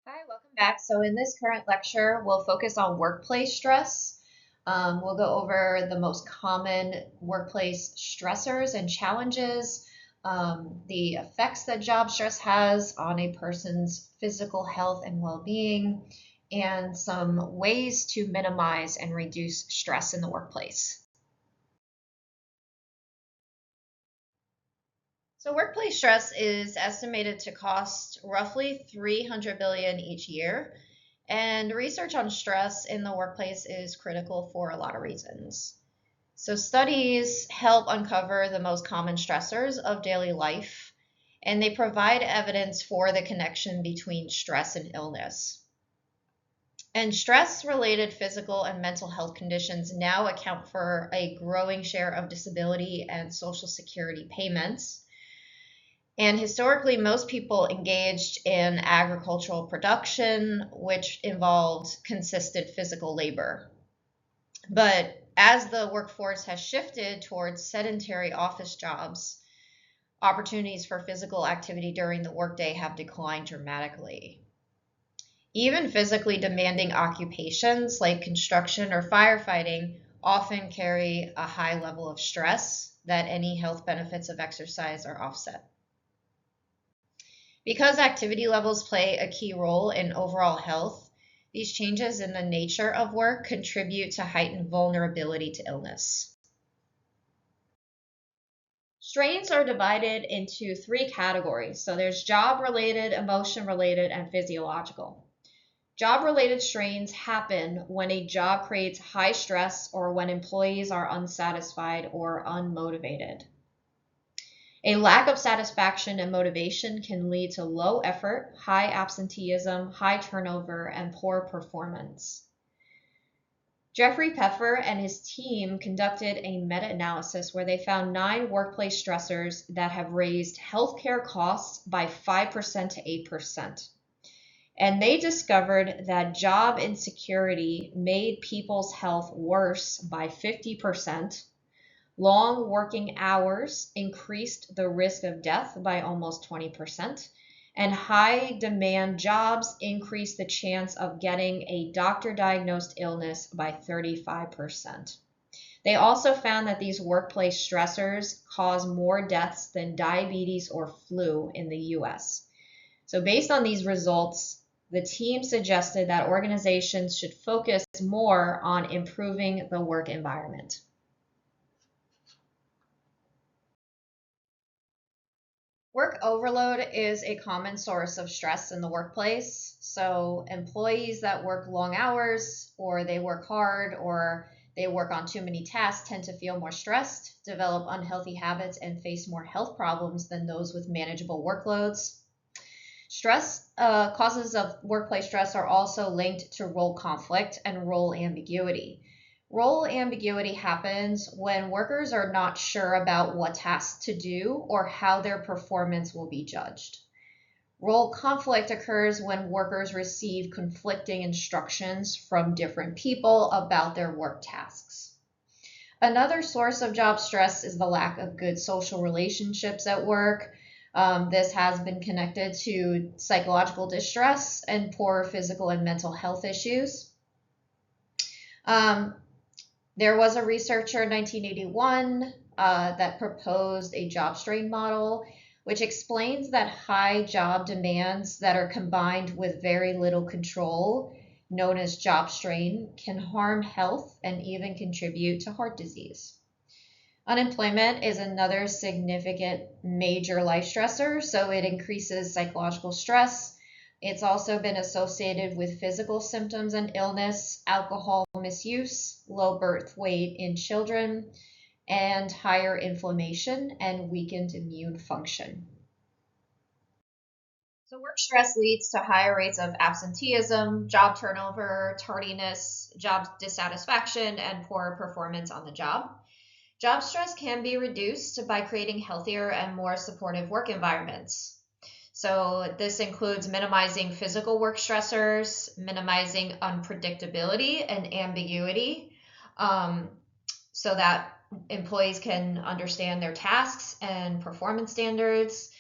Hi, welcome back. So in this current lecture, we'll focus on workplace stress. We'll go over the most common workplace stressors and challenges, the effects that job stress has on a person's physical health and well-being, and some ways to minimize and reduce stress in the workplace. So workplace stress is estimated to cost roughly 300 billion each year. And research on stress in the workplace is critical for a lot of reasons. So, studies help uncover the most common stressors of daily life, and they provide evidence for the connection between stress and illness. And stress related physical and mental health conditions now account for a growing share of disability and social security payments. And historically, most people engaged in agricultural production, which involved consistent physical labor. But as the workforce has shifted towards sedentary office jobs, opportunities for physical activity during the workday have declined dramatically. Even physically demanding occupations like construction or firefighting often carry a high level of stress that any health benefits of exercise are offset. Because activity levels play a key role in overall health, these changes in the nature of work contribute to heightened vulnerability to illness. Strains are divided into three categories. So there's job related, emotion related, and physiological. Job related strains happen when a job creates high stress or when employees are unsatisfied or unmotivated. A lack of satisfaction and motivation can lead to low effort, high absenteeism, high turnover, and poor performance. Jeffrey Pfeffer and his team conducted a meta-analysis where they found 9 workplace stressors that have raised healthcare costs by 5% to 8%. And they discovered that job insecurity made people's health worse by 50%. Long working hours increased the risk of death by almost 20%, and high demand jobs increased the chance of getting a doctor diagnosed illness by 35%. They also found that these workplace stressors cause more deaths than diabetes or flu in the US. So, based on these results, the team suggested that organizations should focus more on improving the work environment. Work overload is a common source of stress in the workplace. So, employees that work long hours, or they work hard, or they work on too many tasks tend to feel more stressed, develop unhealthy habits, and face more health problems than those with manageable workloads. Stress causes of workplace stress are also linked to role conflict and role ambiguity. Role ambiguity happens when workers are not sure about what tasks to do or how their performance will be judged. Role conflict occurs when workers receive conflicting instructions from different people about their work tasks. Another source of job stress is the lack of good social relationships at work. This has been connected to psychological distress and poor physical and mental health issues. There was a researcher in 1981 that proposed a job strain model, which explains that high job demands that are combined with very little control, known as job strain, can harm health and even contribute to heart disease. Unemployment is another significant major life stressor, so it increases psychological stress. It's also been associated with physical symptoms and illness, alcohol misuse, low birth weight in children, and higher inflammation and weakened immune function. So, work stress leads to higher rates of absenteeism, job turnover, tardiness, job dissatisfaction, and poor performance on the job. Job stress can be reduced by creating healthier and more supportive work environments. So, this includes minimizing physical work stressors, minimizing unpredictability and ambiguity, um, so that employees can understand their tasks and performance standards.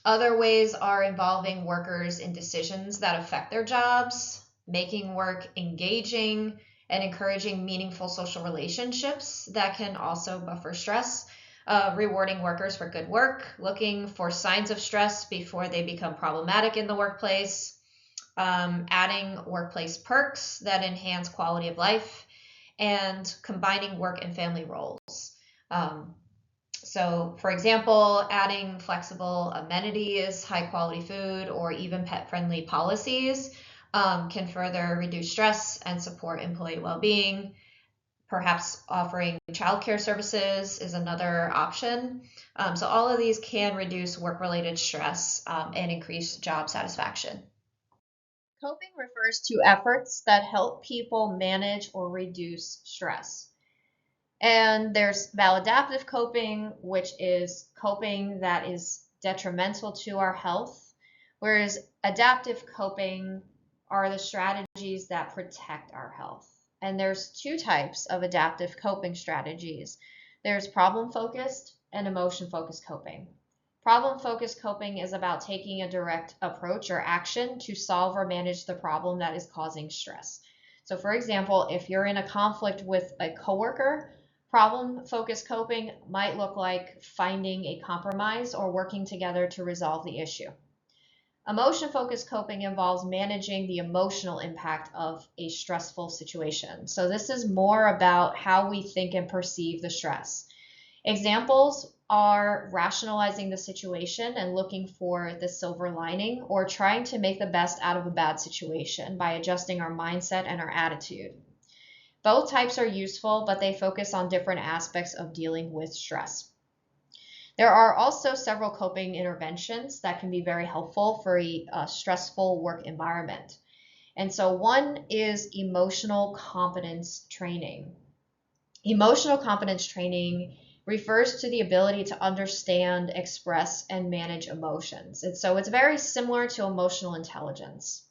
Other ways are involving workers in decisions that affect their jobs, making work engaging, and encouraging meaningful social relationships that can also buffer stress, rewarding workers for good work, looking for signs of stress before they become problematic in the workplace, adding workplace perks that enhance quality of life, and combining work and family roles. So, for example, adding flexible amenities, high quality food, or even pet friendly policies can further reduce stress and support employee well being. Perhaps offering childcare services is another option. So, all of these can reduce work related stress and increase job satisfaction. Coping refers to efforts that help people manage or reduce stress. And there's maladaptive coping, which is coping that is detrimental to our health, whereas adaptive coping are the strategies that protect our health. And there's two types of adaptive coping strategies. There's problem-focused and emotion-focused coping. Problem-focused coping is about taking a direct approach or action to solve or manage the problem that is causing stress. So for example, if you're in a conflict with a coworker, problem-focused coping might look like finding a compromise or working together to resolve the issue. Emotion-focused coping involves managing the emotional impact of a stressful situation. So this is more about how we think and perceive the stress. Examples are rationalizing the situation and looking for the silver lining, or trying to make the best out of a bad situation by adjusting our mindset and our attitude. Both types are useful, but they focus on different aspects of dealing with stress. There are also several coping interventions that can be very helpful for a stressful work environment. And so one is emotional competence training. Emotional competence training refers to the ability to understand, express, and manage emotions. And so it's very similar to emotional intelligence.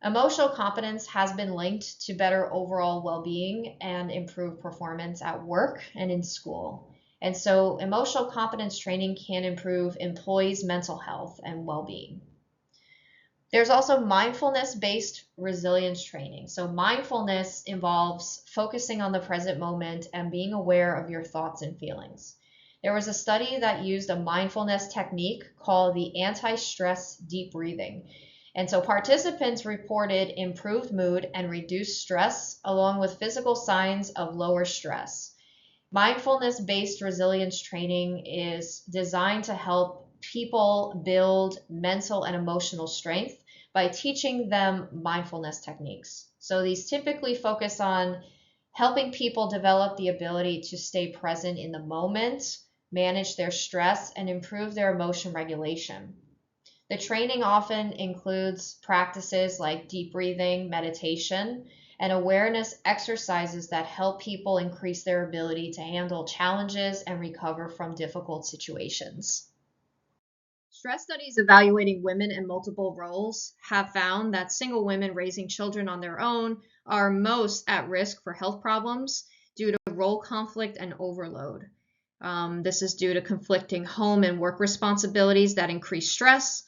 Emotional competence has been linked to better overall well-being and improved performance at work and in school. And so emotional competence training can improve employees' mental health and well-being. There's also mindfulness-based resilience training. So mindfulness involves focusing on the present moment and being aware of your thoughts and feelings. There was a study that used a mindfulness technique called the anti-stress deep breathing. And so participants reported improved mood and reduced stress, along with physical signs of lower stress. Mindfulness-based resilience training is designed to help people build mental and emotional strength by teaching them mindfulness techniques. So these typically focus on helping people develop the ability to stay present in the moment, manage their stress, and improve their emotion regulation. The training often includes practices like deep breathing, meditation, and awareness exercises that help people increase their ability to handle challenges and recover from difficult situations. Stress studies evaluating women in multiple roles have found that single women raising children on their own are most at risk for health problems due to role conflict and overload. This is due to conflicting home and work responsibilities that increase stress,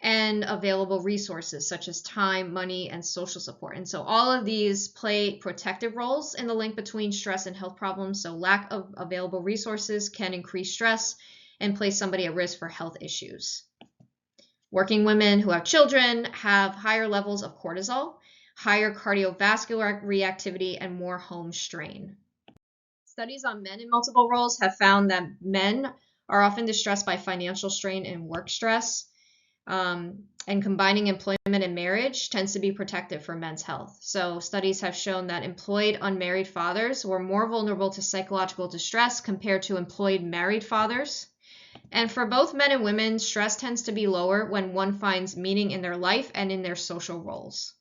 and available resources such as time, money, and social support. And so all of these play protective roles in the link between stress and health problems. So lack of available resources can increase stress and place somebody at risk for health issues. Working women who have children have higher levels of cortisol, higher cardiovascular reactivity, and more home strain. Studies on men in multiple roles have found that men are often distressed by financial strain and work stress. And combining employment and marriage tends to be protective for men's health. So studies have shown that employed unmarried fathers were more vulnerable to psychological distress compared to employed married fathers. And for both men and women, stress tends to be lower when one finds meaning in their life and in their social roles.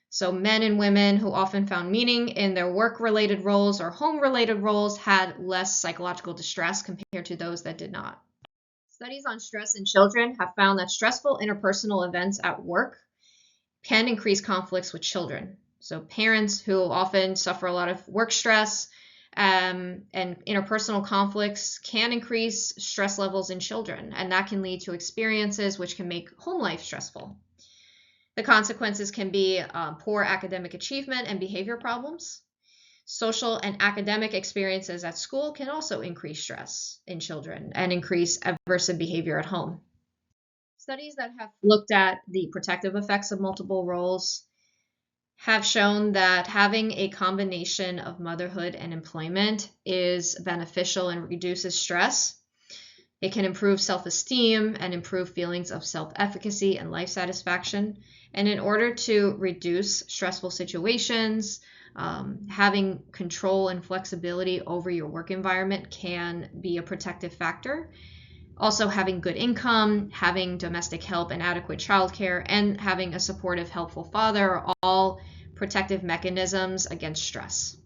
So men and women who often found meaning in their work-related roles or home-related roles had less psychological distress compared to those that did not. Studies on stress in children have found that stressful interpersonal events at work can increase conflicts with children. So parents who often suffer a lot of work stress and interpersonal conflicts can increase stress levels in children, and that can lead to experiences which can make home life stressful. The consequences can be poor academic achievement and behavior problems. Social and academic experiences at school can also increase stress in children and increase aversive behavior at home. Studies that have looked at the protective effects of multiple roles have shown that having a combination of motherhood and employment is beneficial and reduces stress. It can improve self-esteem and improve feelings of self-efficacy and life satisfaction. And in order to reduce stressful situations, having control and flexibility over your work environment can be a protective factor. Also, having good income, having domestic help and adequate childcare, and having a supportive, helpful father are all protective mechanisms against stress.